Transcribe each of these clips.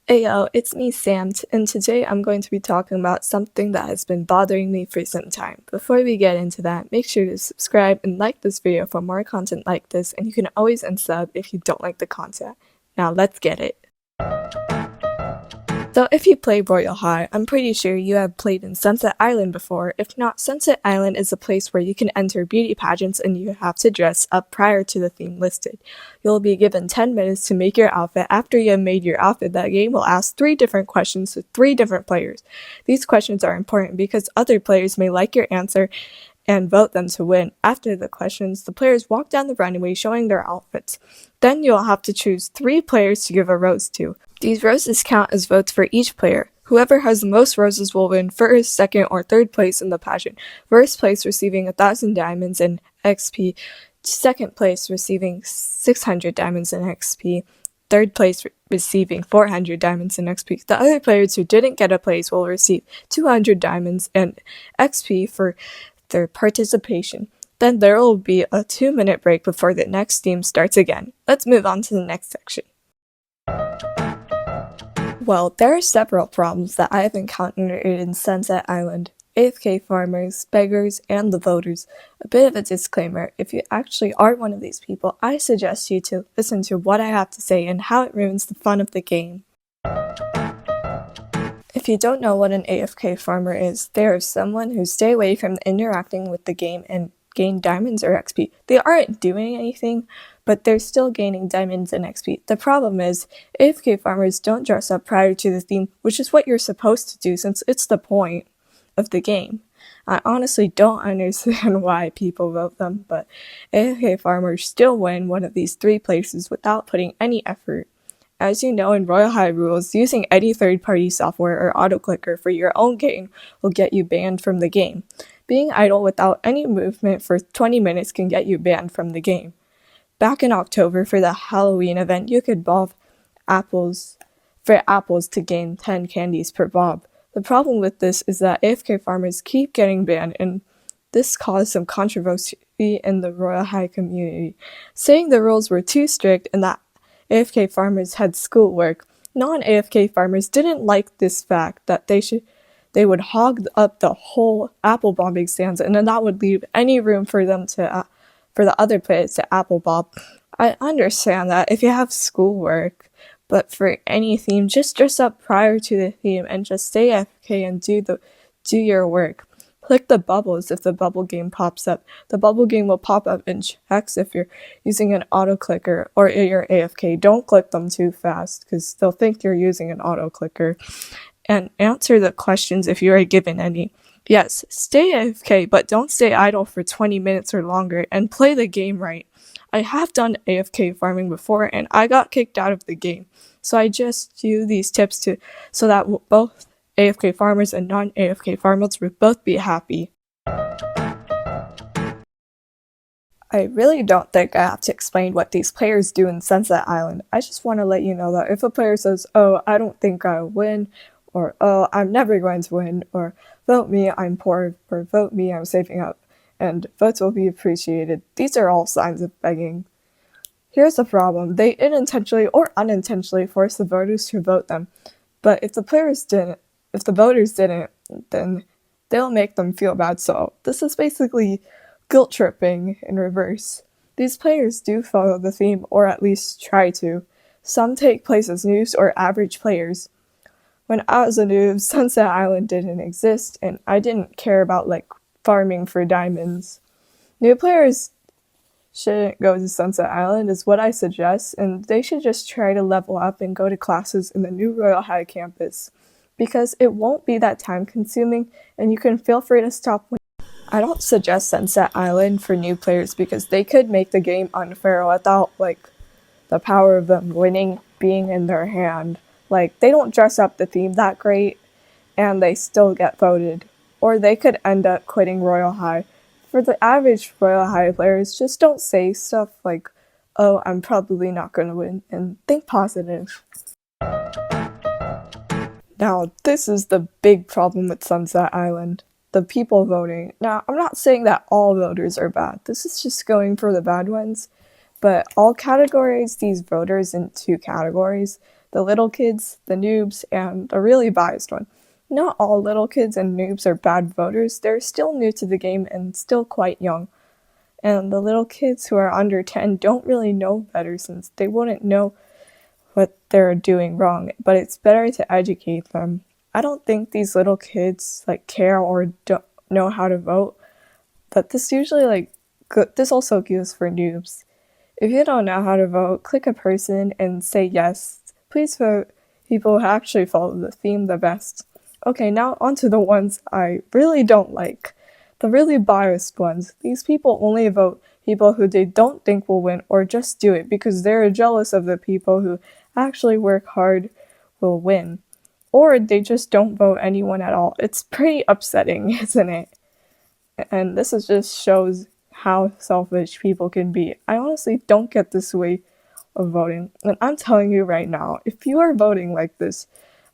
Ayo, it's me Sam, and today I'm going to be talking about something that has been bothering me for some time. Before we get into that, make sure to subscribe and like this video for more content like this, and you can always unsub if you don't like the content. Now let's get it. So if you play Royal High, I'm pretty sure you have played in Sunset Island before. If not, Sunset Island is a place where you can enter beauty pageants and you have to dress up prior to the theme listed. You'll be given 10 minutes to make your outfit. After you have made your outfit, that game will ask 3 different questions to 3 different players. These questions are important because other players may like your answer and vote them to win. After the questions, the players walk down the runway showing their outfits. Then you'll have to choose 3 players to give a rose to. These roses count as votes for each player. Whoever has the most roses will win first, second, or third place in the pageant. First place receiving 1,000 diamonds and XP. Second place receiving 600 diamonds and XP. Third place receiving 400 diamonds and XP. The other players who didn't get a place will receive 200 diamonds and XP for their participation. Then there will be a 2-minute break before the next theme starts again. Let's move on to the next section. Well, there are several problems that I have encountered in Sunset Island. Afk Farmers, Beggars, and the voters. A bit of a disclaimer, if you actually are one of these people, I suggest you to listen to what I have to say and how it ruins the fun of the game. If you don't know what an Afk farmer is, they are someone who stay away from interacting with the game and gain diamonds or XP. They aren't doing anything, but they're still gaining diamonds and XP. The problem is, Afk farmers don't dress up prior to the theme, which is what you're supposed to do since it's the point of the game. I honestly don't understand why people vote them, but Afk farmers still win one of these 3 places without putting any effort. As you know in Royal High rules, using any third-party software or auto-clicker for your own game will get you banned from the game. Being idle without any movement for 20 minutes can get you banned from the game. Back in October for the Halloween event, you could bob apples to gain 10 candies per bob. The problem with this is that Afk farmers keep getting banned, and this caused some controversy in the Royal High community, saying the rules were too strict and that Afk farmers had schoolwork. Non-Afk farmers didn't like this fact that they would hog up the whole apple bombing stands, and then that would leave any room for them for the other players to apple bomb. I understand that if you have schoolwork, but for any theme, just dress up prior to the theme and just stay AFK and do your work. Click the bubbles if the bubble game pops up. The bubble game will pop up and checks if you're using an auto clicker or you're AFK. Don't click them too fast because they'll think you're using an auto clicker. And answer the questions if you are given any. Yes, stay AFK, but don't stay idle for 20 minutes or longer, and play the game right. I have done AFK farming before, and I got kicked out of the game. So I just use these tips so that both AFK farmers and non-AFK farmers will both be happy. I really don't think I have to explain what these players do in Sunset Island. I just want to let you know that if a player says, "Oh, I don't think I'll win," or "Oh, I'm never going to win," or "Vote me, I'm poor," or "Vote me, I'm saving up," and votes will be appreciated. These are all signs of begging. Here's the problem. They unintentionally or unintentionally force the voters to vote them. But if the voters didn't, then they'll make them feel bad. So this is basically guilt tripping in reverse. These players do follow the theme, or at least try to. Some take place as noobs or average players. When I was a noob, Sunset Island didn't exist, and I didn't care about farming for diamonds. New players shouldn't go to Sunset Island is what I suggest, and they should just try to level up and go to classes in the new Royal High campus, because it won't be that time consuming, and you can feel free to stop winning. I don't suggest Sunset Island for new players because they could make the game unfair without the power of them winning being in their hand. They don't dress up the theme that great, and they still get voted. Or they could end up quitting Royal High. For the average Royal High players, just don't say stuff like, "Oh, I'm probably not going to win," and think positive. Now, this is the big problem with Sunset Island. The people voting. Now, I'm not saying that all voters are bad. This is just going for the bad ones. But all categories these voters in 2 categories. the little kids, the noobs, and a really biased one. Not all little kids and noobs are bad voters. They're still new to the game and still quite young. And the little kids who are under 10 don't really know better since they wouldn't know what they're doing wrong, but it's better to educate them. I don't think these little kids care or don't know how to vote, but this usually this also goes for noobs. If you don't know how to vote, click a person and say yes. Please vote people who actually follow the theme the best. Okay, now onto the ones I really don't like. The really biased ones. These people only vote people who they don't think will win or just do it because they're jealous of the people who actually work hard will win. Or they just don't vote anyone at all. It's pretty upsetting, isn't it? And just shows how selfish people can be. I honestly don't get this way of voting. And I'm telling you right now, if you are voting like this,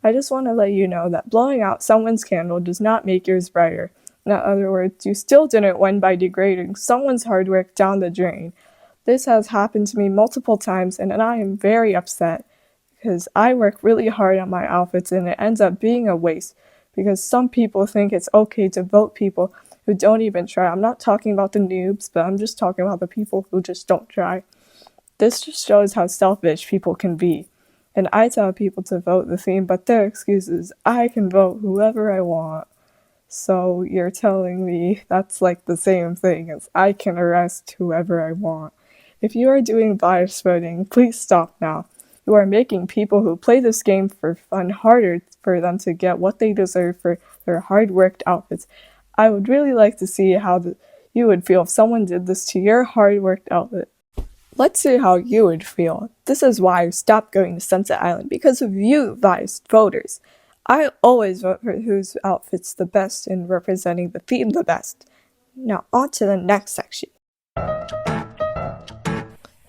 I just want to let you know that blowing out someone's candle does not make yours brighter. In other words, you still didn't win by degrading someone's hard work down the drain. This has happened to me multiple times, and I am very upset because I work really hard on my outfits and it ends up being a waste because some people think it's okay to vote people who don't even try. I'm not talking about the noobs, but I'm just talking about the people who just don't try. This just shows how selfish people can be. And I tell people to vote the theme, but their excuse is, I can vote whoever I want. So you're telling me that's the same thing as I can arrest whoever I want. If you are doing bias voting, please stop now. You are making people who play this game for fun harder for them to get what they deserve for their hard-worked outfits. I would really like to see how you would feel if someone did this to your hard-worked outfit. Let's see how you would feel. This is why I stopped going to Sunset Island, because of you biased voters. I always vote for whose outfit's the best and representing the theme the best. Now on to the next section.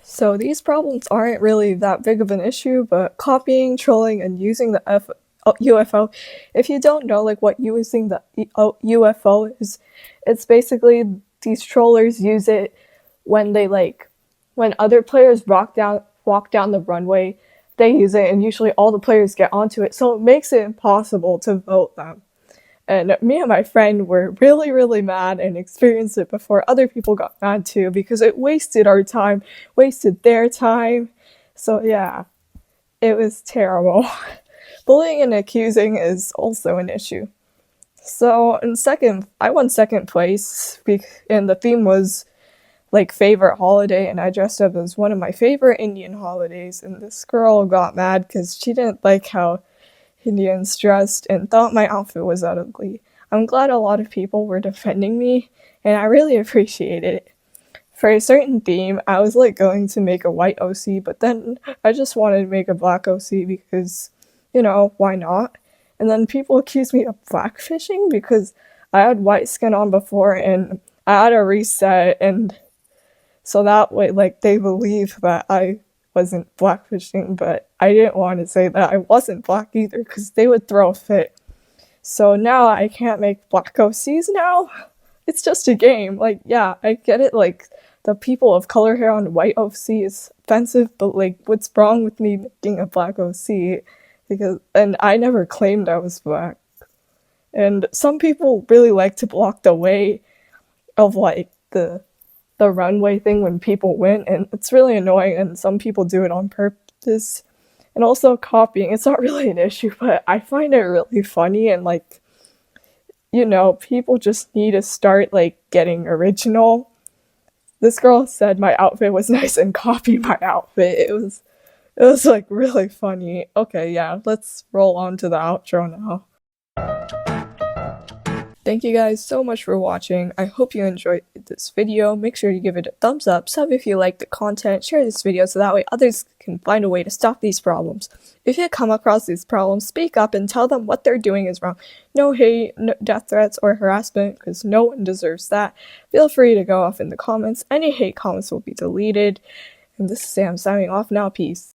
So these problems aren't really that big of an issue, but copying, trolling, and using the UFO, if you don't know what using the UFO is, it's basically these trollers use it when they when other players walk down the runway, they use it, and usually all the players get onto it, so it makes it impossible to vote them. And me and my friend were really, really mad and experienced it before other people got mad too, because it wasted our time, wasted their time. So yeah, it was terrible. Bullying and accusing is also an issue. So I won second place, and the theme was favorite holiday, and I dressed up as one of my favorite Indian holidays, and this girl got mad because she didn't like how Indians dressed and thought my outfit was ugly. I'm glad a lot of people were defending me, and I really appreciate it. For a certain theme, I was going to make a white OC, but then I just wanted to make a black OC because, why not? And then people accused me of blackfishing because I had white skin on before and I had a reset, and so that way, they believe that I wasn't blackfishing, but I didn't want to say that I wasn't black either because they would throw a fit. So now I can't make black OCs now. It's just a game. Yeah, I get it. The people of color hair on white OC is offensive, but what's wrong with me making a black OC? And I never claimed I was black. And some people really like to block the way of the runway thing when people win, and it's really annoying, and some people do it on purpose. And also copying, it's not really an issue, but I find it really funny, and people just need to start getting original. This girl said my outfit was nice and copied my outfit. It was really funny. Okay, yeah, let's roll on to the outro now. Thank you guys so much for watching. I hope you enjoyed this video. Make sure you give it a thumbs up, sub if you like the content, share this video so that way others can find a way to stop these problems. If you come across these problems, speak up and tell them what they're doing is wrong. No hate, no death threats, or harassment, because no one deserves that. Feel free to go off in the comments. Any hate comments will be deleted. And this is Sam signing off now. Peace.